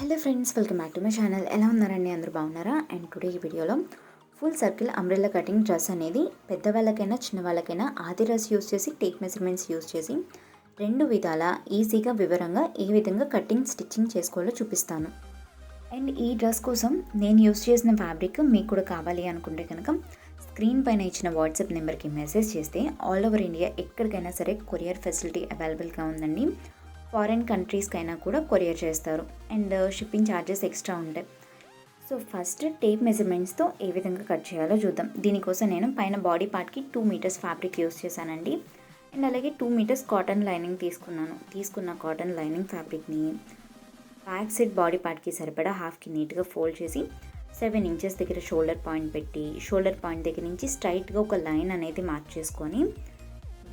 Hello friends, welcome back to my channel. ఎలా ఉన్నారండి? అందరూ బాగున్నారా? అండ్ టుడే ఈ వీడియోలో full circle umbrella cutting dress అనేది పెద్దవాళ్ళకైనా చిన్నవాళ్ళకైనా ఆది డ్రెస్ యూస్ చేసి టేక్ మెజర్మెంట్స్ యూస్ చేసి రెండు విధాల ఈజీగా వివరంగా ఏ విధంగా కటింగ్ స్టిచ్చింగ్ చేసుకోవాలో చూపిస్తాను. అండ్ ఈ డ్రెస్ కోసం నేను యూస్ చేసిన ఫ్యాబ్రిక్ మీకు కూడా కావాలి అనుకుంటే కనుక స్క్రీన్ పైన ఇచ్చిన వాట్సాప్ నెంబర్కి మెసేజ్ చేస్తే ఆల్ ఓవర్ ఇండియా ఎక్కడికైనా సరే కొరియర్ ఫెసిలిటీ అవైలబుల్గా ఉందండి. ఫారిన్ కంట్రీస్కైనా కూడా కొరియర్ చేస్తారు అండ్ షిప్పింగ్ ఛార్జెస్ ఎక్స్ట్రా ఉంటాయి. సో ఫస్ట్ టేప్ మెజర్మెంట్స్తో ఏ విధంగా కట్ చేయాలో చూద్దాం. దీనికోసం నేను పైన బాడీ పార్ట్కి 2 మీటర్స్ ఫ్యాబ్రిక్ యూస్ చేశానండి. అండ్ అలాగే 2 మీటర్స్ కాటన్ లైనింగ్ తీసుకున్న కాటన్ లైనింగ్ ఫ్యాబ్రిక్ని బ్యాక్ సైడ్ బాడీ పార్ట్కి సరిపడా హాఫ్కి నీట్గా ఫోల్డ్ చేసి 7 ఇంచెస్ దగ్గర షోల్డర్ పాయింట్ పెట్టి షోల్డర్ పాయింట్ దగ్గర నుంచి స్ట్రైట్గా ఒక లైన్ అనేది మార్క్ చేసుకొని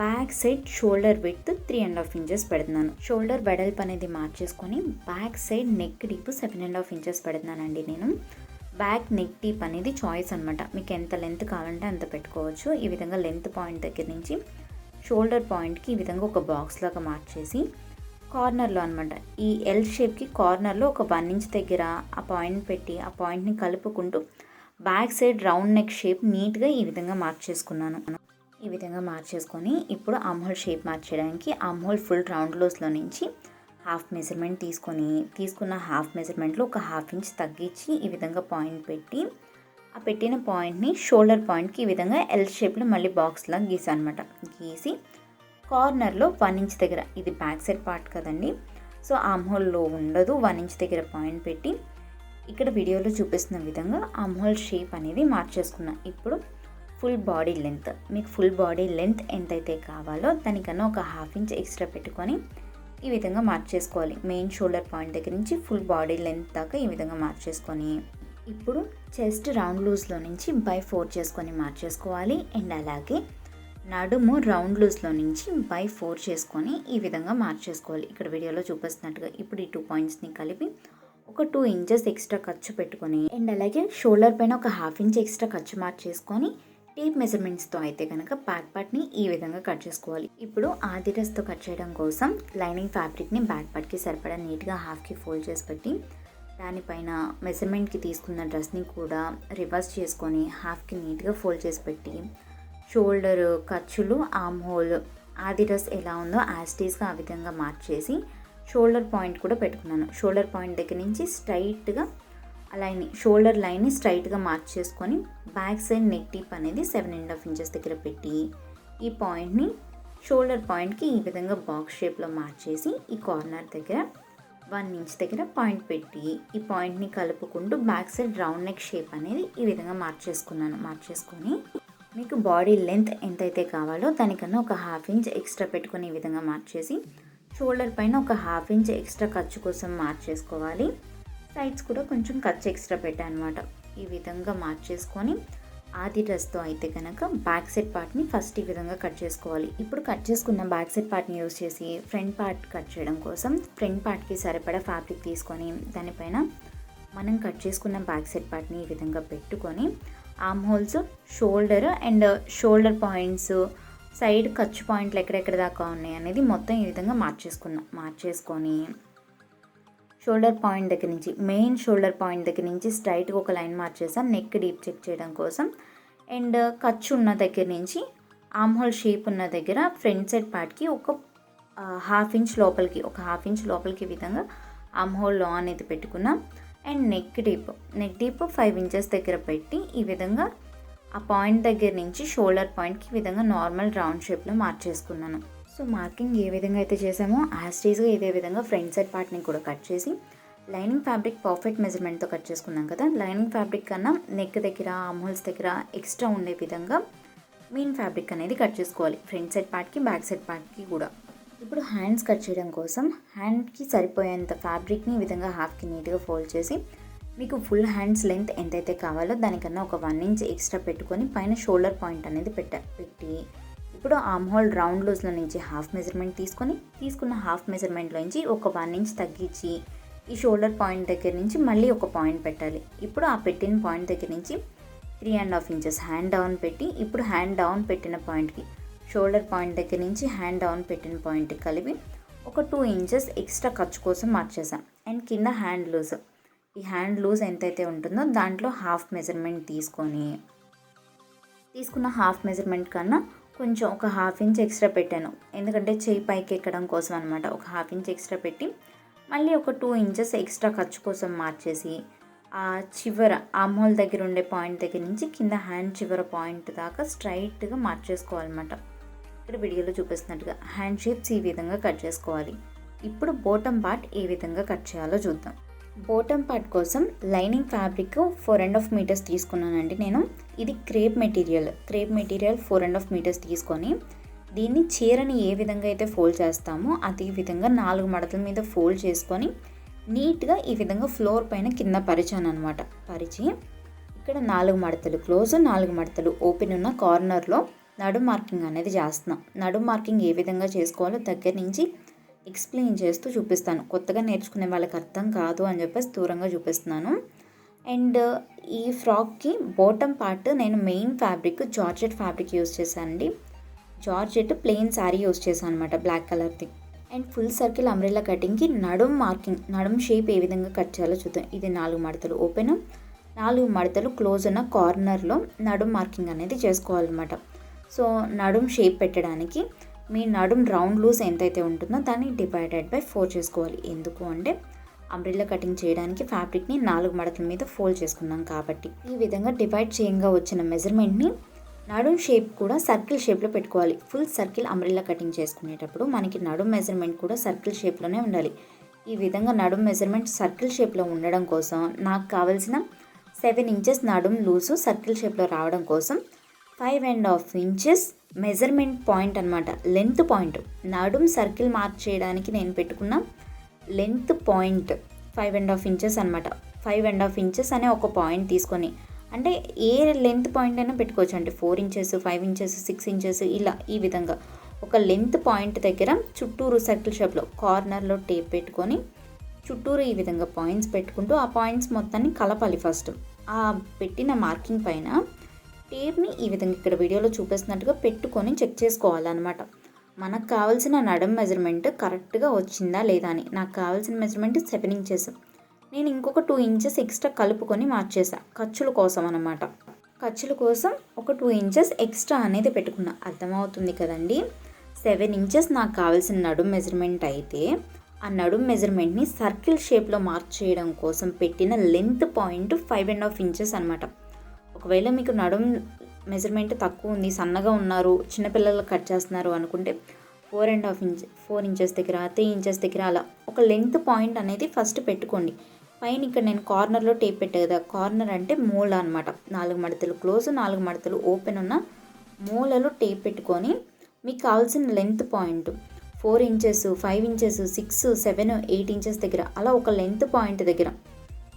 back side shoulder width 3.5 inches పెడుతున్నాను. షోల్డర్ వెడల్పు అనేది మార్చేసుకొని back side neck deep 7.5 inches పెడుతున్నానండి. నేను బ్యాక్ నెక్ డీప్ అనేది చాయిస్ అనమాట. మీకు ఎంత లెంత్ కావాలంటే అంత పెట్టుకోవచ్చు. ఈ విధంగా లెంత్ పాయింట్ దగ్గర నుంచి షోల్డర్ పాయింట్కి ఈ విధంగా ఒక బాక్స్ లాగా మార్చేసి కార్నర్లో అనమాట ఈ ఎల్ షేప్కి కార్నర్లో ఒక 1 ఇంచ్ దగ్గర ఆ పాయింట్ పెట్టి ఆ పాయింట్ని కలుపుకుంటూ back side round neck shape నీట్గా ఈ విధంగా మార్చేసుకున్నాను. ఈ విధంగా మార్చేసుకొని ఇప్పుడు ఆమ్హోల్ షేప్ మార్చేయడానికి ఆమ్హోల్ ఫుల్ రౌండ్ లూస్లో నుంచి హాఫ్ మెజర్మెంట్ తీసుకున్న హాఫ్ మెజర్మెంట్లో ఒక హాఫ్ ఇంచ్ తగ్గించి ఈ విధంగా పాయింట్ పెట్టి ఆ పెట్టిన పాయింట్ని షోల్డర్ పాయింట్కి ఈ విధంగా ఎల్ షేప్లో మళ్ళీ బాక్స్లా గీసాను అనమాట. గీసి కార్నర్లో 1 ఇంచ్ దగ్గర, ఇది బ్యాక్ సైడ్ పార్ట్ కదండి, సో ఆమ్హోల్లో ఉండదు, 1 ఇంచ్ దగ్గర పాయింట్ పెట్టి ఇక్కడ వీడియోలో చూపిస్తున్న విధంగా ఆమ్హోల్ షేప్ అనేది మార్చేసుకున్నా. ఇప్పుడు ఫుల్ బాడీ లెంత్, మీకు ఫుల్ బాడీ లెంత్ ఎంతైతే కావాలో దానికన్నా ఒక హాఫ్ ఇంచ్ ఎక్స్ట్రా పెట్టుకొని ఈ విధంగా మార్చేసుకోవాలి. మెయిన్ షోల్డర్ పాయింట్ దగ్గర నుంచి ఫుల్ బాడీ లెంత్ దాకా ఈ విధంగా మార్చేసుకొని ఇప్పుడు చెస్ట్ రౌండ్ లూజ్లో నుంచి బై 4 చేసుకొని మార్చేసుకోవాలి. అండ్ అలాగే నడుము రౌండ్ లూజ్లో నుంచి బై 4 చేసుకొని ఈ విధంగా మార్చేసుకోవాలి. ఇక్కడ వీడియోలో చూపిస్తున్నట్టుగా ఇప్పుడు ఈ 2 పాయింట్స్ని కలిపి ఒక 2 ఇంచెస్ ఎక్స్ట్రా ఖర్చు పెట్టుకొని అండ్ అలాగే షోల్డర్ పైన ఒక హాఫ్ ఇంచ్ ఎక్స్ట్రా ఖర్చు మార్చేసుకొని టేప్ మెజర్మెంట్స్తో అయితే కనుక బ్యాక్ పార్ట్ని ఈ విధంగా కట్ చేసుకోవాలి. ఇప్పుడు ఆది డ్రెస్తో కట్ చేయడం కోసం లైనింగ్ ఫ్యాబ్రిక్ని బ్యాక్ పార్ట్కి సరిపడా నీట్గా హాఫ్కి ఫోల్డ్ చేసి పెట్టి దానిపైన మెజర్మెంట్కి తీసుకున్న డ్రెస్ని కూడా రివర్స్ చేసుకొని హాఫ్కి నీట్గా ఫోల్డ్ చేసి పెట్టి షోల్డర్ ఖర్చులు ఆమ్ హోల్ ఆది డ్రెస్ ఎలా ఉందో యాస్టీస్గా ఆ విధంగా మార్చేసి షోల్డర్ పాయింట్ కూడా పెట్టుకున్నాను. షోల్డర్ పాయింట్ దగ్గర నుంచి స్ట్రైట్గా షోల్డర్ లైన్ని స్ట్రైట్గా మార్క్ చేసుకొని బ్యాక్ సైడ్ నెక్ డీప్ అనేది 7.5 ఇంచెస్ దగ్గర పెట్టి ఈ పాయింట్ని షోల్డర్ పాయింట్కి ఈ విధంగా బాక్స్ షేప్లో మార్చేసి ఈ కార్నర్ దగ్గర 1 ఇంచ్ దగ్గర పాయింట్ పెట్టి ఈ పాయింట్ని కలుపుకుంటూ back side round neck shape అనేది ఈ విధంగా మార్చేసుకొని మీకు బాడీ లెంత్ ఎంతైతే కావాలో దానికన్నా ఒక హాఫ్ ఇంచ్ ఎక్స్ట్రా పెట్టుకొని ఈ విధంగా మార్చేసి షోల్డర్ పైన ఒక హాఫ్ ఇంచ్ ఎక్స్ట్రా ఖర్చు కోసం మార్చేసుకోవాలి. సైడ్స్ కూడా కొంచెం ఖర్చు ఎక్స్ట్రా పెట్టాను అనమాట. ఈ విధంగా మార్చేసుకొని ఆది డ్రెస్తో అయితే కనుక బ్యాక్ సైడ్ పార్ట్ని ఫస్ట్ ఈ విధంగా కట్ చేసుకోవాలి. ఇప్పుడు కట్ చేసుకున్న బ్యాక్ సైడ్ పార్ట్ని యూస్ చేసి ఫ్రంట్ పార్ట్ కట్ చేయడం కోసం ఫ్రంట్ పార్ట్కి సరిపడా ఫ్యాబ్రిక్ తీసుకొని దానిపైన మనం కట్ చేసుకున్న బ్యాక్ సైడ్ పార్ట్ని ఈ విధంగా పెట్టుకొని arm holes, shoulder and shoulder points, side ఖర్చు పాయింట్లు ఎక్కడెక్కడ దాకా ఉన్నాయి అనేది మొత్తం ఈ విధంగా మార్చేసుకొని షోల్డర్ పాయింట్ దగ్గర నుంచి మెయిన్ షోల్డర్ పాయింట్ దగ్గర నుంచి స్ట్రైట్గా ఒక లైన్ మార్చేసాను నెక్ డీప్ చెక్ చేయడం కోసం. అండ్ ఖర్చు ఉన్న దగ్గర నుంచి ఆర్మ్ హోల్ షేప్ ఉన్న దగ్గర ఫ్రంట్ సైడ్ పార్ట్కి ఒక హాఫ్ ఇంచ్ లోపలికి ఈ విధంగా ఆర్మ్ హోల్ లో అనేది పెట్టుకున్నాం. అండ్ నెక్ డీప్ 5 ఇంచెస్ దగ్గర పెట్టి ఈ విధంగా ఆ పాయింట్ దగ్గర నుంచి షోల్డర్ పాయింట్కి ఈ విధంగా నార్మల్ రౌండ్ షేప్లో మార్చేసుకున్నాను. సో మార్కింగ్ ఏ విధంగా అయితే చేసామో యాస్టీస్గా ఇదే విధంగా ఫ్రంట్ సైడ్ పార్ట్ని కూడా కట్ చేసి లైనింగ్ ఫ్యాబ్రిక్ పర్ఫెక్ట్ మెజర్మెంట్తో కట్ చేసుకున్నాం కదా, లైనింగ్ ఫ్యాబ్రిక్ కన్నా నెక్ దగ్గర ఆమ్హోల్స్ దగ్గర ఎక్స్ట్రా ఉండే విధంగా మెయిన్ ఫ్యాబ్రిక్ అనేది కట్ చేసుకోవాలి, ఫ్రంట్ సైడ్ పార్ట్కి బ్యాక్ సైడ్ పార్ట్కి కూడా. ఇప్పుడు హ్యాండ్స్ కట్ చేయడం కోసం హ్యాండ్కి సరిపోయేంత ఫ్యాబ్రిక్ని ఈ విధంగా హాఫ్కి నీట్గా ఫోల్డ్ చేసి మీకు ఫుల్ హ్యాండ్స్ లెంత్ ఎంతైతే కావాలో దానికన్నా ఒక 1 ఇంచ్ ఎక్స్ట్రా పెట్టుకొని పైన షోల్డర్ పాయింట్ అనేది పెట్టి ఇప్పుడు ఆర్మ్ హోల్ రౌండ్ లూజ్లో నుంచి హాఫ్ మెజర్మెంట్ తీసుకున్న హాఫ్ మెజర్మెంట్లో నుంచి ఒక 1 ఇంచ్ తగ్గించి ఈ షోల్డర్ పాయింట్ దగ్గర నుంచి మళ్ళీ ఒక పాయింట్ పెట్టాలి. ఇప్పుడు ఆ పెట్టిన పాయింట్ దగ్గర నుంచి 3.5 ఇంచెస్ హ్యాండ్ డౌన్ పెట్టి ఇప్పుడు హ్యాండ్ డౌన్ పెట్టిన పాయింట్కి షోల్డర్ పాయింట్ దగ్గర నుంచి హ్యాండ్ డౌన్ పెట్టిన పాయింట్కి కలిపి ఒక 2 ఇంచెస్ ఎక్స్ట్రా ఖర్చు కోసం మార్చేసాం. అండ్ కింద హ్యాండ్ లూజ్. ఈ హ్యాండ్ లూజ్ ఎంతైతే ఉంటుందో దాంట్లో హాఫ్ మెజర్మెంట్ తీసుకున్న హాఫ్ మెజర్మెంట్ కన్నా కొంచెం ఒక హాఫ్ ఇంచ్ ఎక్స్ట్రా పెట్టాను. ఎందుకంటే చేయి పైకి ఎక్కడం కోసం అనమాట. ఒక హాఫ్ ఇంచ్ ఎక్స్ట్రా పెట్టి మళ్ళీ ఒక 2 ఇంచెస్ ఎక్స్ట్రా ఖర్చు కోసం మార్చేసి ఆ చివర ఆమ్హోల్ దగ్గర ఉండే పాయింట్ దగ్గర నుంచి కింద హ్యాండ్ చివర పాయింట్ దాకా స్ట్రైట్గా మార్చేసుకోవాలన్నమాట. ఇక్కడ వీడియోలో చూపిస్తున్నట్టుగా హ్యాండ్ షేప్స్ ఈ విధంగా కట్ చేసుకోవాలి. ఇప్పుడు బాటమ్ పార్ట్ ఏ విధంగా కట్ చేయాలో చూద్దాం. బాటమ్ పార్ట్ కోసం లైనింగ్ ఫ్యాబ్రిక్ 4.5 మీటర్స్ తీసుకున్నానండి నేను. ఇది క్రేప్ మెటీరియల్ 4.5 మీటర్స్ తీసుకొని దీన్ని చీరని ఏ విధంగా అయితే ఫోల్డ్ చేస్తామో అదే విధంగా 4 మడతల మీద ఫోల్డ్ చేసుకొని నీట్గా ఈ విధంగా ఫ్లోర్ పైన కింద పరిచాను అనమాట. పరిచి ఇక్కడ 4 మడతలు క్లోజ్, 4 మడతలు ఓపెన్ ఉన్న కార్నర్లో నడుం మార్కింగ్ అనేది చేస్తున్నాం. నడుం మార్కింగ్ ఏ విధంగా చేసుకోవాలో దగ్గర నుంచి ఎక్స్ప్లెయిన్ చేస్తూ చూపిస్తాను. కొత్తగా నేర్చుకునే వాళ్ళకి అర్థం కాదు అని చెప్పేసి దూరంగా చూపిస్తున్నాను. అండ్ ఈ ఫ్రాక్కి బాటమ్ పార్ట్ నేను main fabric georgette fabric use చేశానండి. జార్జెట్ ప్లెయిన్ శారీ యూస్ చేశాను అనమాట, బ్లాక్ కలర్ది. అండ్ ఫుల్ సర్కిల్ అంబ్రెల్లా కటింగ్కి నడుం మార్కింగ్, నడుం షేప్ ఏ విధంగా కట్ చేయాలో చూద్దాం. ఇది 4 మడతలు ఓపెన్, 4 మడతలు క్లోజ్ ఉన్న కార్నర్లో నడుం మార్కింగ్ అనేది చేసుకోవాలన్నమాట. సో నడుం షేప్ పెట్టడానికి మీ నడుం రౌండ్ లూజ్ ఎంతైతే ఉంటుందో దాన్ని డివైడెడ్ బై 4 చేసుకోవాలి. ఎందుకు అంటే అంబ్రెల్లా కటింగ్ చేయడానికి ఫ్యాబ్రిక్ని 4 మడతల మీద ఫోల్డ్ చేసుకున్నాం కాబట్టి. ఈ విధంగా డివైడ్ చేయంగా వచ్చిన మెజర్మెంట్ని నడుం షేప్ కూడా సర్కిల్ షేప్లో పెట్టుకోవాలి. ఫుల్ సర్కిల్ అంబ్రెల్లా కటింగ్ చేసుకునేటప్పుడు మనకి నడుం మెజర్మెంట్ కూడా సర్కిల్ షేప్లోనే ఉండాలి. ఈ విధంగా నడుం మెజర్మెంట్ సర్కిల్ షేప్లో ఉండడం కోసం నాకు కావాల్సిన 7 ఇంచెస్ నడుం లూజు సర్కిల్ షేప్లో రావడం కోసం 5.5 ఇంచెస్ మెజర్మెంట్ పాయింట్ అనమాట, లెంత్ పాయింట్. నడుం సర్కిల్ మార్క్ చేయడానికి నేను పెట్టుకున్న లెంత్ పాయింట్ 5.5 ఇంచెస్ అనమాట. 5.5 ఇంచెస్ అనే ఒక పాయింట్ తీసుకొని, అంటే ఏ లెంత్ పాయింట్ అయినా పెట్టుకోవచ్చు. అంటే 4 ఇంచెస్, 5 ఇంచెస్, 6 ఇంచెస్ ఇలా ఈ విధంగా ఒక లెంత్ పాయింట్ దగ్గర చుట్టూరు సర్కిల్ షేప్లో కార్నర్లో టేప్ పెట్టుకొని చుట్టూరు ఈ విధంగా పాయింట్స్ పెట్టుకుంటూ ఆ పాయింట్స్ మొత్తాన్ని కలపాలి. ఫస్ట్ ఆ పెట్టిన మార్కింగ్ పైన టేప్ని ఈ విధంగా ఇక్కడ వీడియోలో చూపిస్తున్నట్టుగా పెట్టుకొని చెక్ చేసుకోవాలన్నమాట. మనకు కావాల్సిన నడుం మెజర్మెంట్ కరెక్ట్గా వచ్చిందా లేదా అని. నాకు కావాల్సిన మెజర్మెంట్ 7 ఇంచెస్. నేను ఇంకొక 2 ఇంచెస్ ఎక్స్ట్రా కలుపుకొని మార్చేసా ఖర్చుల కోసం అనమాట. ఖర్చుల కోసం ఒక 2 ఇంచెస్ ఎక్స్ట్రా అనేది పెట్టుకున్నా. అర్థమవుతుంది కదండి. 7 ఇంచెస్ నాకు కావాల్సిన నడుం మెజర్మెంట్ అయితే ఆ నడుం మెజర్మెంట్ని సర్కిల్ షేప్లో మార్క్ చేయడం కోసం పెట్టిన లెంత్ పాయింట్ 5.5 ఇంచెస్ అనమాట. ఒకవేళ మీకు నడుం మెజర్మెంట్ తక్కువ ఉంది, సన్నగా ఉన్నారు, చిన్నపిల్లలకు కట్ చేస్తున్నారు అనుకుంటే 4 ఇంచెస్ దగ్గర, 3 ఇంచెస్ దగ్గర అలా ఒక లెంత్ పాయింట్ అనేది ఫస్ట్ పెట్టుకోండి. పైన ఇక్కడ నేను కార్నర్లో టేప్ పెట్టా కదా, కార్నర్ అంటే మూల అనమాట. 4 మడతలు క్లోజ్, 4 మడతలు ఓపెన్ ఉన్న మూలలో టేప్ పెట్టుకొని మీకు కావాల్సిన length point 4 inches, 5 inches, 6, 7, 8 inches దగ్గర అలా ఒక లెంత్ పాయింట్ దగ్గర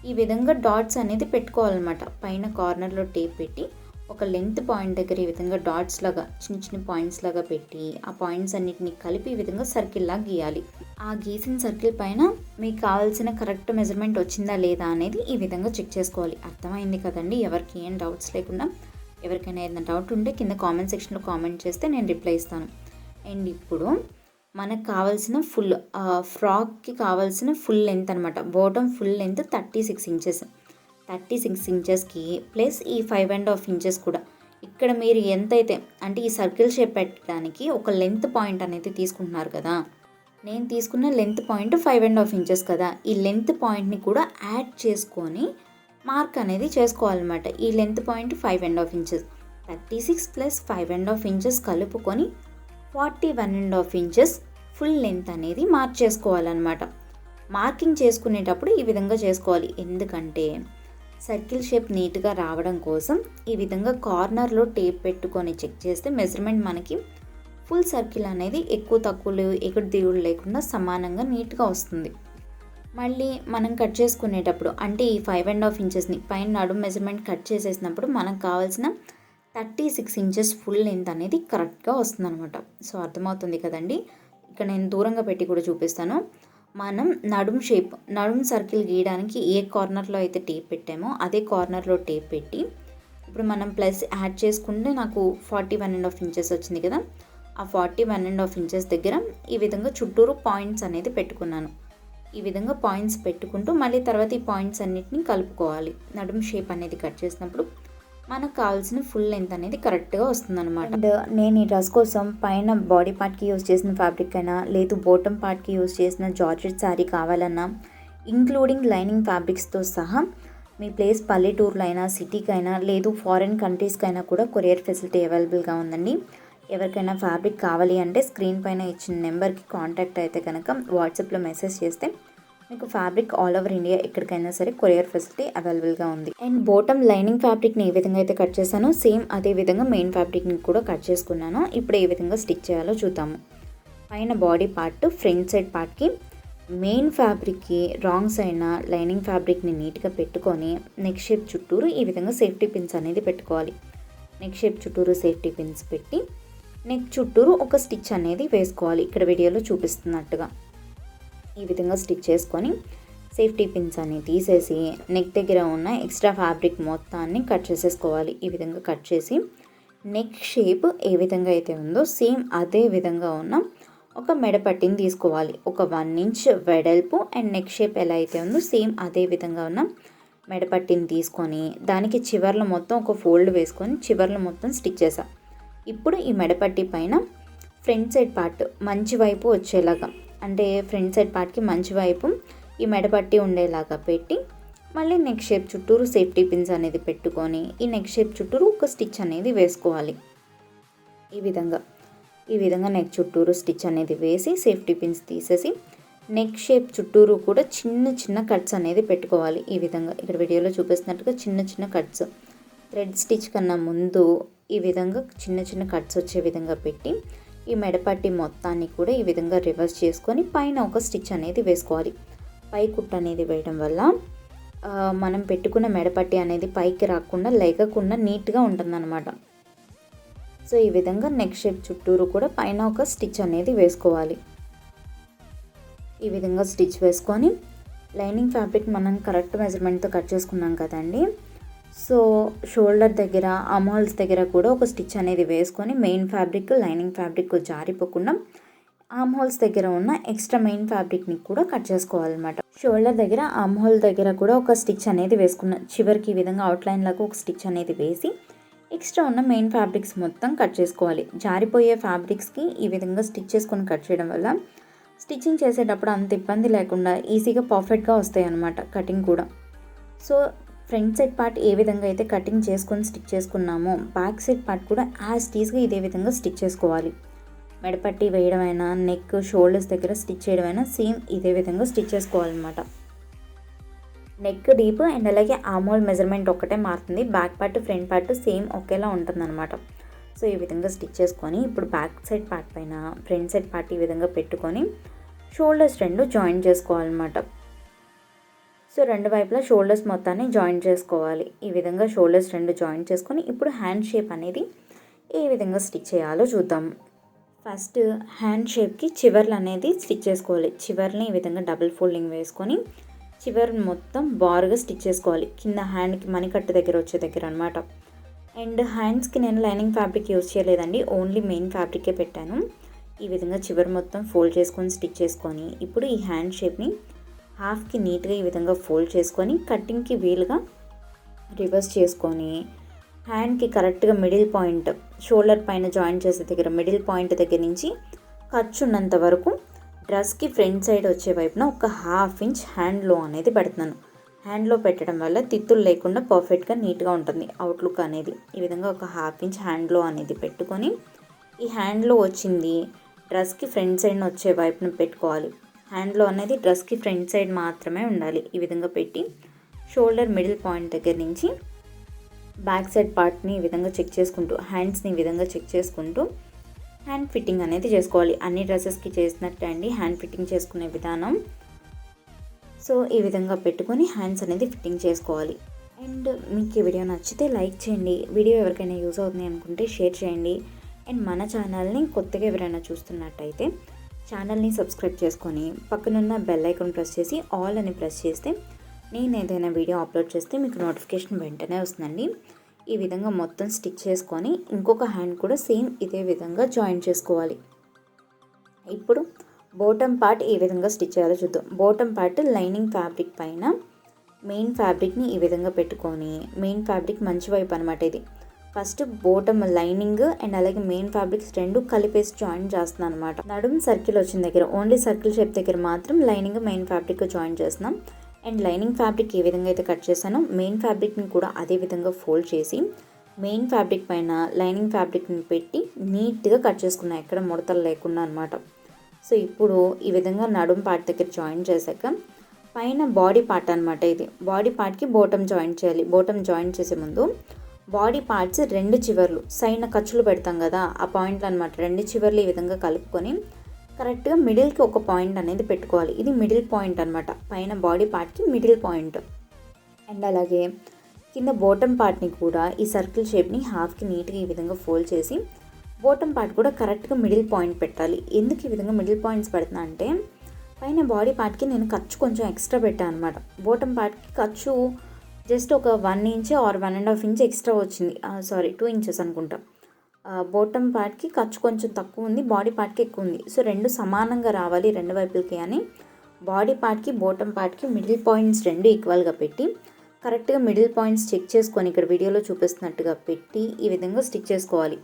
ఈ విధంగా డాట్స్ అనేది పెట్టుకోవాలన్నమాట. పైన కార్నర్లో టేప్ పెట్టి ఒక లెంత్ పాయింట్ దగ్గర ఈ విధంగా డాట్స్ లాగా చిన్న చిన్న పాయింట్స్ లాగా పెట్టి ఆ పాయింట్స్ అన్నిటిని కలిపి ఈ విధంగా సర్కిల్ లాగా గీయాలి. ఆ గీసిన సర్కిల్ పైన మీకు కావాల్సిన కరెక్ట్ మెజర్మెంట్ వచ్చిందా లేదా అనేది ఈ విధంగా చెక్ చేసుకోవాలి. అర్థమైంది కదండి. ఎవరికి ఏం డౌట్స్ లేకుండా, ఎవరికైనా ఏదైనా డౌట్ ఉంటే కింద కామెంట్ సెక్షన్లో కామెంట్ చేస్తే నేను రిప్లై ఇస్తాను. అండ్ ఇప్పుడు మనకు కావాల్సిన ఫుల్ ఫ్రాక్కి కావాల్సిన ఫుల్ లెంత్ అనమాట. Bottom full length 36 inches. 36 ఇంచెస్కి ప్లస్ ఈ 5.5 ఇంచెస్ కూడా ఇక్కడ మీరు ఎంతైతే అంటే ఈ సర్కిల్ షేప్ పెట్టడానికి ఒక లెంత్ పాయింట్ అనేది తీసుకుంటున్నారు కదా, నేను తీసుకున్న లెంత్ పాయింట్ 5.5 ఇంచెస్ కదా, ఈ లెంత్ పాయింట్ని కూడా యాడ్ చేసుకొని మార్క్ అనేది చేసుకోవాలన్నమాట. ఈ length point 5.5 inches, 36 plus 5.5 inches కలుపుకొని 41.5 ఇంచెస్ ఫుల్ లెంత్ అనేది మార్క్ చేసుకోవాలన్నమాట. మార్కింగ్ చేసుకునేటప్పుడు ఈ విధంగా చేసుకోవాలి. ఎందుకంటే సర్కిల్ షేప్ నీట్గా రావడం కోసం ఈ విధంగా కార్నర్లో టేప్ పెట్టుకొని చెక్ చేస్తే మెజర్మెంట్ మనకి ఫుల్ సర్కిల్ అనేది ఎక్కువ తక్కువలు ఎగుడు దిగుడు లేకుండా సమానంగా నీట్గా వస్తుంది. మళ్ళీ మనం కట్ చేసుకునేటప్పుడు అంటే ఈ 5.5 ఇంచెస్ని పైన నడుం మెజర్మెంట్ కట్ చేసేసినప్పుడు మనకు కావాల్సిన 36 ఇంచెస్ ఫుల్ లెంత్ అనేది కరెక్ట్గా వస్తుందన్నమాట. సో అర్థమవుతుంది కదండి. ఇక్కడ నేను దూరంగా పెట్టి కూడా చూపిస్తాను. మనం నడుం సర్కిల్ గీయడానికి ఏ కార్నర్లో అయితే టేప్ పెట్టామో అదే కార్నర్లో టేప్ పెట్టి ఇప్పుడు మనం ప్లస్ యాడ్ చేసుకుంటే నాకు 41.5 ఇంచెస్ వచ్చింది కదా, ఆ 41.5 ఇంచెస్ దగ్గర ఈ విధంగా చుట్టూరు పాయింట్స్ అనేది పెట్టుకున్నాను. ఈ విధంగా పాయింట్స్ పెట్టుకుంటూ మళ్ళీ తర్వాత ఈ పాయింట్స్ అన్నిటిని కలుపుకోవాలి. నడుము షేప్ అనేది కట్ చేసినప్పుడు మనకు కావాల్సిన ఫుల్ లెంత్ అనేది కరెక్ట్గా వస్తుందన్నమాట. అండ్ నేను ఈ డ్రెస్ కోసం పైన బాడీ పార్ట్కి యూజ్ చేసిన ఫ్యాబ్రిక్ అయినా లేదు బాటమ్ పార్ట్కి యూజ్ చేసిన జార్జెట్ శారీ కావాలన్నా ఇంక్లూడింగ్ లైనింగ్ ఫ్యాబ్రిక్స్తో సహా మీ ప్లేస్ పల్లెటూరులో అయినా సిటీకి అయినా లేదు ఫారిన్ కంట్రీస్కి అయినా కూడా కొరియర్ ఫెసిలిటీ అవైలబుల్గా ఉందండి. ఎవరికైనా ఫ్యాబ్రిక్ కావాలి అంటే స్క్రీన్ పైన ఇచ్చిన నెంబర్కి కాంటాక్ట్ అయితే కనుక వాట్సాప్లో మెసేజ్ చేస్తే మీకు ఫ్యాబ్రిక్ ఆల్ ఓవర్ ఇండియా ఎక్కడికైనా సరే కొరియర్ ఫెసిలిటీ అవైలబుల్గా ఉంది. అండ్ బాటమ్ లైనింగ్ ఫ్యాబ్రిక్ని ఏ విధంగా అయితే కట్ చేశానో సేమ్ అదే విధంగా మెయిన్ ఫ్యాబ్రిక్ని కూడా కట్ చేసుకున్నాను. ఇప్పుడు ఏ విధంగా స్టిచ్ చేయాలో చూద్దాము. పైన బాడీ పార్ట్ ఫ్రంట్ సైడ్ పార్ట్కి మెయిన్ ఫ్యాబ్రిక్కి రాంగ్ సైడ్న లైనింగ్ ఫ్యాబ్రిక్ని నీట్గా పెట్టుకొని నెక్ షేప్ చుట్టూరు ఈ విధంగా సేఫ్టీ పిన్స్ అనేది పెట్టుకోవాలి. నెక్ షేప్ చుట్టూరు సేఫ్టీ పిన్స్ పెట్టి నెక్ చుట్టూరు ఒక స్టిచ్ అనేది వేసుకోవాలి. ఇక్కడ వీడియోలో చూపిస్తున్నట్టుగా ఈ విధంగా స్టిచ్ చేసుకొని సేఫ్టీ పిన్స్ అన్ని తీసేసి నెక్ దగ్గర ఉన్న ఎక్స్ట్రా ఫ్యాబ్రిక్ మొత్తాన్ని కట్ చేసేసుకోవాలి. ఈ విధంగా కట్ చేసి నెక్ షేప్ ఏ విధంగా అయితే ఉందో సేమ్ అదే విధంగా ఉన్న ఒక మెడపట్టిని తీసుకోవాలి. ఒక 1 ఇంచ్ వెడల్పు అండ్ నెక్ షేప్ ఎలా అయితే ఉందో సేమ్ అదే విధంగా ఉన్న మెడపట్టిని తీసుకొని దానికి చివర్లో మొత్తం ఒక ఫోల్డ్ వేసుకొని చివర్లో మొత్తం స్టిచ్ చేసాం. ఇప్పుడు ఈ మెడపట్టి పైన ఫ్రంట్ సైడ్ పార్ట్ మంచి వైపు వచ్చేలాగా అంటే ఫ్రంట్ సైడ్ పార్ట్కి మంచి వైపు ఈ మెడపట్టి ఉండేలాగా పెట్టి మళ్ళీ నెక్ షేప్ చుట్టూరు సేఫ్టీ పిన్స్ అనేది పెట్టుకొని ఈ నెక్ షేప్ చుట్టూరు ఒక స్టిచ్ అనేది వేసుకోవాలి. ఈ విధంగా నెక్ చుట్టూరు స్టిచ్ అనేది వేసి సేఫ్టీ పిన్స్ తీసేసి నెక్ షేప్ చుట్టూరు కూడా చిన్న చిన్న కట్స్ అనేది పెట్టుకోవాలి. ఈ విధంగా ఇక్కడ వీడియోలో చూపిస్తున్నట్టుగా చిన్న చిన్న కట్స్ థ్రెడ్ స్టిచ్ కన్నా ముందు ఈ విధంగా చిన్న చిన్న కట్స్ వచ్చే విధంగా పెట్టి ఈ మెడపట్టి మొత్తాన్ని కూడా ఈ విధంగా రివర్స్ చేసుకొని పైన ఒక స్టిచ్ అనేది వేసుకోవాలి. పై కుట్టు అనేది వేయడం వల్ల మనం పెట్టుకున్న మెడపట్టి అనేది పైకి రాకుండా లేకుండా నీట్గా ఉంటుందన్నమాట. సో ఈ విధంగా నెక్ షేప్ చుట్టూరు కూడా పైన ఒక స్టిచ్ అనేది వేసుకోవాలి. ఈ విధంగా స్టిచ్ వేసుకొని లైనింగ్ ఫ్యాబ్రిక్ మనం కరెక్ట్ మెజర్మెంట్తో కట్ చేసుకున్నాం కదండి. సో షోల్డర్ దగ్గర ఆర్మ్హోల్స్ దగ్గర కూడా ఒక స్టిచ్ అనేది వేసుకొని మెయిన్ ఫ్యాబ్రిక్ లైనింగ్ ఫ్యాబ్రిక్ జారిపోకుండా ఆర్మ్హోల్స్ దగ్గర ఉన్న ఎక్స్ట్రా మెయిన్ ఫ్యాబ్రిక్ని కూడా కట్ చేసుకోవాలన్నమాట. షోల్డర్ దగ్గర ఆర్మ్హోల్ దగ్గర కూడా ఒక స్టిచ్ అనేది వేసుకున్నాం. చివరికి ఈ విధంగా అవుట్లైన్ లాగా ఒక స్టిచ్ అనేది వేసి ఎక్స్ట్రా ఉన్న మెయిన్ ఫ్యాబ్రిక్స్ మొత్తం కట్ చేసుకోవాలి. జారిపోయే ఫ్యాబ్రిక్స్కి ఈ విధంగా స్టిచ్ చేసుకొని కట్ చేయడం వల్ల స్టిచ్చింగ్ చేసేటప్పుడు అంత ఇబ్బంది లేకుండా ఈజీగా పర్ఫెక్ట్గా వస్తాయి అన్నమాట కటింగ్ కూడా. So front side part A విధంగా అయితే కటింగ్ చేసుకొని స్టిచ్ చేసుకున్నామో బ్యాక్ సైడ్ పార్ట్ కూడా యాజ్ టీజ్గా ఇదే విధంగా స్టిచ్ చేసుకోవాలి. మెడపట్టి వేయడమైనా నెక్ షోల్డర్స్ దగ్గర స్టిచ్ చేయడమైనా సేమ్ ఇదే విధంగా స్టిచ్ చేసుకోవాలన్నమాట. నెక్ డీప్ అండ్ అలాగే ఆర్మ్హోల్ మెజర్మెంట్ ఒక్కటే మారుతుంది. Back part front part same ఒకేలా ఉంటుందన్నమాట. సో ఈ విధంగా స్టిచ్ చేసుకొని ఇప్పుడు బ్యాక్ సైడ్ పార్ట్ పైన ఫ్రంట్ సైడ్ పార్ట్ ఈ విధంగా పెట్టుకొని షోల్డర్స్ రెండు జాయిన్ చేసుకోవాలన్నమాట. సో రెండు వైపులా షోల్డర్స్ మొత్తాన్ని జాయిన్ చేసుకోవాలి. ఈ విధంగా షోల్డర్స్ రెండు జాయిన్ చేసుకొని ఇప్పుడు హ్యాండ్ షేప్ అనేది ఏ విధంగా స్టిచ్ చేయాలో చూద్దాం. ఫస్ట్ హ్యాండ్ షేప్కి చివర్లు అనేది స్టిచ్ చేసుకోవాలి. చివర్ని ఈ విధంగా డబుల్ ఫోల్డింగ్ వేసుకొని చివరిని మొత్తం బారుగా స్టిచ్ చేసుకోవాలి. కింద హ్యాండ్కి మణికట్టు దగ్గర వచ్చే దగ్గర అనమాట. అండ్ హ్యాండ్స్కి నేను లైనింగ్ ఫ్యాబ్రిక్ యూజ్ చేయలేదండి, ఓన్లీ మెయిన్ ఫ్యాబ్రికే పెట్టాను. ఈ విధంగా చివరి మొత్తం ఫోల్డ్ చేసుకొని స్టిచ్ చేసుకొని ఇప్పుడు ఈ హ్యాండ్ షేప్ని హాఫ్కి నీట్గా ఈ విధంగా ఫోల్డ్ చేసుకొని కటింగ్కి వీలుగా రివర్స్ చేసుకొని హ్యాండ్కి కరెక్ట్గా మిడిల్ పాయింట్ షోల్డర్ పైన జాయిన్ చేసే దగ్గర మిడిల్ పాయింట్ దగ్గర నుంచి ఖర్చు ఉన్నంత వరకు డ్రెస్కి ఫ్రంట్ సైడ్ వచ్చే వైపున ఒక 1/2 ఇంచ్ హ్యాండ్లో అనేది పెడుతున్నాను. హ్యాండ్లో పెట్టడం వల్ల తిత్తులు లేకుండా పర్ఫెక్ట్గా నీట్గా ఉంటుంది అవుట్లుక్ అనేది. ఈ విధంగా ఒక 1/2 ఇంచ్ హ్యాండ్లో అనేది పెట్టుకొని ఈ హ్యాండ్లో వచ్చింది డ్రెస్కి ఫ్రంట్ సైడ్ వచ్చే వైపున పెట్టుకోవాలి. హ్యాండ్లో అనేది డ్రెస్కి ఫ్రంట్ సైడ్ మాత్రమే ఉండాలి. ఈ విధంగా పెట్టి షోల్డర్ మిడిల్ పాయింట్ దగ్గర నుంచి బ్యాక్ సైడ్ పార్ట్ని ఈ విధంగా చెక్ చేసుకుంటూ హ్యాండ్స్ని ఈ విధంగా చెక్ చేసుకుంటూ హ్యాండ్ ఫిట్టింగ్ అనేది చేసుకోవాలి. అన్ని డ్రెస్సెస్కి చేసినట్టే అండి హ్యాండ్ ఫిట్టింగ్ చేసుకునే విధానం. సో ఈ విధంగా పెట్టుకొని హ్యాండ్స్ అనేది ఫిట్టింగ్ చేసుకోవాలి. అండ్ మీకు ఈ వీడియో నచ్చితే లైక్ చేయండి. వీడియో ఎవరికైనా యూజ్ అవుతుంది అనుకుంటే షేర్ చేయండి. అండ్ మన ఛానల్ని కొత్తగా ఎవరైనా చూస్తున్నట్టయితే ఛానల్ని సబ్స్క్రైబ్ చేసుకొని పక్కనున్న బెల్ ఐకాన్ ప్రెస్ చేసి ఆల్ అని ప్రెస్ చేస్తే నేను ఏదైనా వీడియో అప్లోడ్ చేస్తే మీకు నోటిఫికేషన్ వెంటనే వస్తుందండి. ఈ విధంగా మొత్తం స్టిచ్ చేసుకొని ఇంకొక హ్యాండ్ కూడా సేమ్ ఇదే విధంగా జాయిన్ చేసుకోవాలి. ఇప్పుడు బాటమ్ పార్ట్ ఏ విధంగా స్టిచ్ చేయాలో చూద్దాం. బాటమ్ పార్ట్ లైనింగ్ ఫ్యాబ్రిక్ పైన మెయిన్ ఫ్యాబ్రిక్ని ఈ విధంగా పెట్టుకొని, మెయిన్ ఫ్యాబ్రిక్ మంచి వైపు అనమాట ఇది. ఫస్ట్ బాటమ్ లైనింగ్ అండ్ అలాగే మెయిన్ ఫ్యాబ్రిక్స్ రెండు కలిపేసి జాయిన్ చేస్తున్నాను అనమాట. నడుము సర్కిల్ వచ్చిన దగ్గర, ఓన్లీ సర్కిల్ షేప్ దగ్గర మాత్రం లైనింగ్ మెయిన్ ఫ్యాబ్రిక్ జాయిన్ చేస్తున్నాం. అండ్ లైనింగ్ ఫ్యాబ్రిక్ ఏ విధంగా అయితే కట్ చేశానో మెయిన్ ఫ్యాబ్రిక్ని కూడా అదే విధంగా ఫోల్డ్ చేసి మెయిన్ ఫ్యాబ్రిక్ పైన లైనింగ్ ఫ్యాబ్రిక్ని పెట్టి నీట్గా కట్ చేసుకున్నాను, ఎక్కడ ముడతలు లేకుండా అనమాట. సో ఇప్పుడు ఈ విధంగా నడుము పార్ట్ దగ్గర జాయిన్ చేశాక పైన బాడీ పార్ట్ అనమాట ఇది. బాడీ పార్ట్కి బాటమ్ జాయిన్ చేయాలి. బాటమ్ జాయిన్ చేసే ముందు బాడీ పార్ట్స్ రెండు చివర్లు సైడ్న ఖర్చులు పెడతాం కదా, ఆ పాయింట్లు అనమాట. రెండు చివర్లు ఈ విధంగా కలుపుకొని కరెక్ట్గా మిడిల్కి ఒక పాయింట్ అనేది పెట్టుకోవాలి. ఇది మిడిల్ పాయింట్ అనమాట, పైన బాడీ పార్ట్కి మిడిల్ పాయింట్. అండ్ అలాగే కింద బాటమ్ పార్ట్ని కూడా ఈ సర్కిల్ షేప్ని హాఫ్కి నీట్గా ఈ విధంగా ఫోల్డ్ చేసి బాటమ్ పార్ట్ కూడా కరెక్ట్గా మిడిల్ పాయింట్ పెట్టాలి. ఎందుకు ఈ విధంగా మిడిల్ పాయింట్స్ పెడుతున్నా అంటే పైన బాడీ పార్ట్కి నేను ఖర్చు కొంచెం ఎక్స్ట్రా పెట్టాను అనమాట. బాటమ్ పార్ట్కి ఖర్చు జస్ట్ ఒక 1 ఇంచ్ ఆర్ 1.5 ఇంచ్ ఎక్స్ట్రా వచ్చింది, 2 ఇంచెస్ అనుకుంటా. బాటమ్ పార్ట్కి ఖర్చు కొంచెం తక్కువ ఉంది, బాడీ పార్ట్కి ఎక్కువ ఉంది. సో రెండు సమానంగా రావాలి రెండు వైపులకి అని బాడీ పార్ట్కి బాటమ్ పార్ట్కి మిడిల్ పాయింట్స్ రెండు ఈక్వల్గా పెట్టి కరెక్ట్గా మిడిల్ పాయింట్స్ చెక్ చేసుకొని ఇక్కడ వీడియోలో చూపిస్తున్నట్టుగా పెట్టి ఈ విధంగా స్టిచ్ చేసుకోవాలి.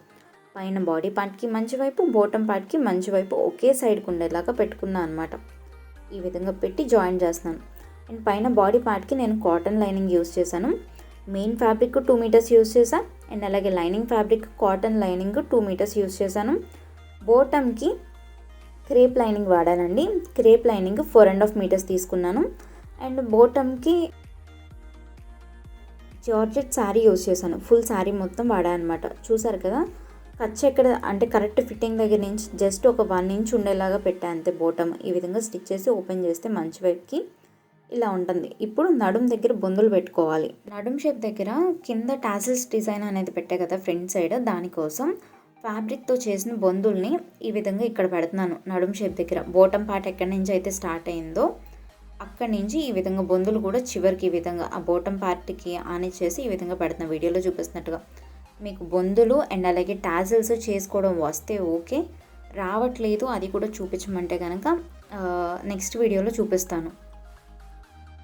పైన బాడీ పార్ట్కి మంచి వైపు, బాటమ్ పార్ట్కి మంచి వైపు ఒకే సైడ్కి ఉండేలాగా పెట్టుకున్నాను అనమాట. ఈ విధంగా పెట్టి జాయిన్ చేస్తున్నాను. అండ్ పైన బాడీ పార్ట్కి నేను కాటన్ లైనింగ్ యూస్ చేశాను. మెయిన్ ఫ్యాబ్రిక్ 2 మీటర్స్ యూస్ చేశాను. అండ్ అలాగే lining fabric cotton lining 2 metres use చేశాను. బాటమ్కి క్రేప్ లైనింగ్ వాడానండి. క్రేప్ లైనింగ్ 4.5 మీటర్స్ తీసుకున్నాను. అండ్ బాటమ్కి జార్జెట్ శారీ యూస్ చేశాను. ఫుల్ శారీ మొత్తం వాడాను అనమాట. చూసారు కదా, ఖర్చు ఎక్కడ అంటే కరెక్ట్ ఫిట్టింగ్ దగ్గర నుంచి జస్ట్ ఒక 1 ఇంచ్ ఉండేలాగా పెట్టా అంతే. బాటమ్ ఈ విధంగా స్టిచ్ చేసి ఓపెన్ చేస్తే మంచి వైపుకి ఇలా ఉంటుంది. ఇప్పుడు నడుము దగ్గర బొందులు పెట్టుకోవాలి. నడుము షేప్ దగ్గర కింద టాసిల్స్ డిజైన్ అనేది పెట్టే కదా ఫ్రంట్ సైడ్, దానికోసం ఫ్యాబ్రిక్తో చేసిన బొందుల్ని ఈ విధంగా ఇక్కడ పెడుతున్నాను. నడుము షేప్ దగ్గర బాటమ్ పార్ట్ ఎక్కడి నుంచి అయితే స్టార్ట్ అయిందో అక్కడి నుంచి ఈ విధంగా బొందులు కూడా చివరికి ఈ విధంగా ఆ బాటమ్ పార్ట్కి ఆనిచ్చేసి ఈ విధంగా పెడుతున్నాను వీడియోలో చూపిస్తున్నట్టుగా. మీకు బొందులు అండ్ అలాగే టాజిల్స్ చేసుకోవడం వస్తే ఓకే, రావట్లేదు అది కూడా చూపించమంటే కనుక నెక్స్ట్ వీడియోలో చూపిస్తాను.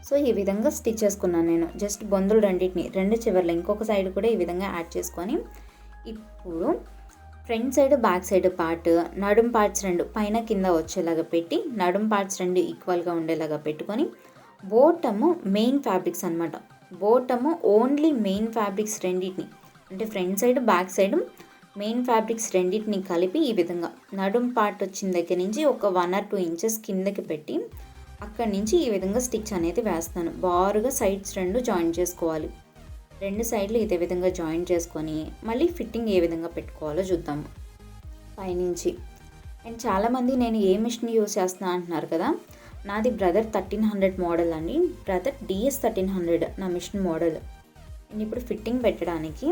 సో ఈ విధంగా స్టిచ్ చేసుకున్నాను నేను. జస్ట్ బొందులు రెండింటిని రెండు చివర్లు ఇంకొక సైడ్ కూడా ఈ విధంగా యాడ్ చేసుకొని ఇప్పుడు front side back side part నడుం పార్ట్స్ రెండు పైన కింద వచ్చేలాగా పెట్టి నడుం పార్ట్స్ రెండు ఈక్వల్గా ఉండేలాగా పెట్టుకొని బోటము మెయిన్ ఫ్యాబ్రిక్స్ అనమాట. బోటము ఓన్లీ మెయిన్ ఫ్యాబ్రిక్స్ రెండింటిని అంటే front side back side main fabrics రెండింటిని కలిపి ఈ విధంగా నడుం పార్ట్ వచ్చిన దగ్గర నుంచి ఒక 1 or 2 ఇంచెస్ కిందకి పెట్టి అక్కడి నుంచి ఈ విధంగా స్టిచ్ అనేది వేస్తాను. బారుగా సైడ్స్ రెండు జాయిన్ చేసుకోవాలి. రెండు సైడ్లు ఇదే విధంగా జాయిన్ చేసుకొని మళ్ళీ ఫిట్టింగ్ ఏ విధంగా పెట్టుకోవాలో చూద్దాము పైనుంచి. అండ్ చాలామంది నేను ఏ మిషన్ యూస్ చేస్తున్నా అంటున్నారు కదా, నాది బ్రదర్ 1300 మోడల్ అండి. బ్రదర్ DS 1300 నా మిషన్ మోడల్. అండ్ ఇప్పుడు ఫిట్టింగ్ పెట్టడానికి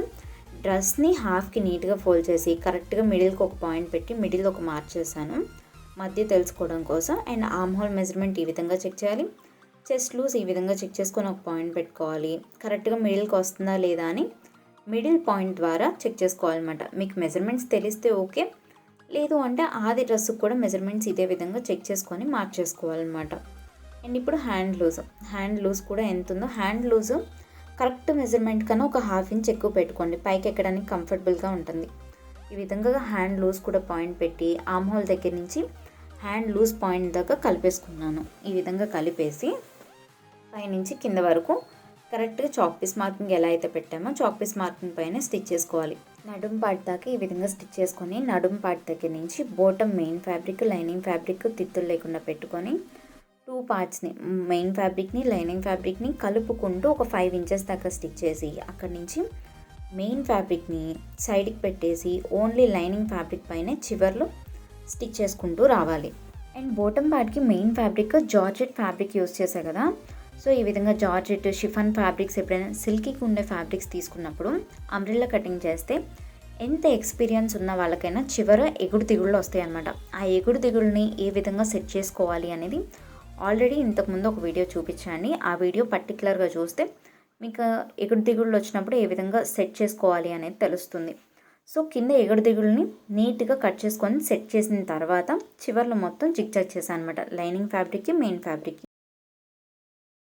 డ్రెస్ని హాఫ్కి నీట్గా ఫోల్డ్ చేసి కరెక్ట్గా మిడిల్కి ఒక పాయింట్ పెట్టి మిడిల్ ఒక మార్క్ చేశాను మధ్య తెలుసుకోవడం కోసం. అండ్ ఆర్మ్ హోల్ మెజర్మెంట్ ఈ విధంగా చెక్ చేయాలి. చెస్ట్ లూజ్ ఈ విధంగా చెక్ చేసుకొని ఒక పాయింట్ పెట్టుకోవాలి. కరెక్ట్గా మిడిల్కి వస్తుందా లేదా అని మిడిల్ పాయింట్ ద్వారా చెక్ చేసుకోవాలన్నమాట. మీకు మెజర్మెంట్స్ తెలిస్తే ఓకే, లేదు అంటే ఆది డ్రెస్కి కూడా మెజర్మెంట్స్ ఇదే విధంగా చెక్ చేసుకొని మార్క్ చేసుకోవాలన్నమాట. అండ్ ఇప్పుడు హ్యాండ్ లూజ్ కూడా ఎంత ఉందో హ్యాండ్ లూజ్ కరెక్ట్ మెజర్మెంట్ కన్నా ఒక 1/2 ఇంచ్ ఎక్కువ పెట్టుకోండి, పైకి ఎక్కడానికి కంఫర్టబుల్గా ఉంటుంది. ఈ విధంగా హ్యాండ్ లూజ్ కూడా పాయింట్ పెట్టి ఆర్మ్ హోల్ దగ్గర నుంచి హ్యాండ్ లూజ్ పాయింట్ దాకా కలిపేసుకున్నాను. ఈ విధంగా కలిపేసి పైనుంచి కింద వరకు కరెక్ట్గా చాక్ పీస్ మార్కింగ్ ఎలా అయితే పెట్టామో చాక్ పీస్ మార్కింగ్ పైన స్టిచ్ చేసుకోవాలి. నడుం పార్ట్ దాకా ఈ విధంగా స్టిచ్ చేసుకొని నడుం పార్ట్ దగ్గర నుంచి bottom main fabric lining fabric తిత్తులు లేకుండా పెట్టుకొని 2 పార్ట్స్ని మెయిన్ ఫ్యాబ్రిక్ని లైనింగ్ ఫ్యాబ్రిక్ని కలుపుకుంటూ ఒక 5 ఇంచెస్ దాకా స్టిచ్ చేసి అక్కడి నుంచి మెయిన్ ఫ్యాబ్రిక్ని సైడ్కి పెట్టేసి ఓన్లీ లైనింగ్ ఫ్యాబ్రిక్ పైన చివర్లో స్టిచ్ చేసుకుంటూ రావాలి. అండ్ బాటమ్ పార్ట్కి main fabric georgette fabric use చేసా కదా, సో ఈ విధంగా జార్జెట్ షిఫాన్ ఫ్యాబ్రిక్స్ ఎప్పుడైనా సిల్కీకి ఉండే ఫ్యాబ్రిక్స్ తీసుకున్నప్పుడు అంబ్రెల్లా కటింగ్ చేస్తే ఎంత ఎక్స్పీరియన్స్ ఉన్న వాళ్ళకైనా చివర ఎగుడు దిగుళ్ళు వస్తాయి అన్నమాట. ఆ ఎగుడు దిగుళ్ళని ఏ విధంగా సెట్ చేసుకోవాలి అనేది ఆల్రెడీ ఇంతకుముందు ఒక వీడియో చూపించాను. ఆ వీడియో పర్టికులర్గా చూస్తే మీకు ఎగుడు దిగుళ్ళు వచ్చినప్పుడు ఏ విధంగా సెట్ చేసుకోవాలి అనేది తెలుస్తుంది. సో కింద ఎగుడు దిగుల్ని నీట్గా కట్ చేసుకొని సెట్ చేసిన తర్వాత చివర్లో మొత్తం జిగ్జాగ్ చేశాను అనమాట, లైనింగ్ ఫ్యాబ్రిక్కి మెయిన్ ఫ్యాబ్రిక్కి.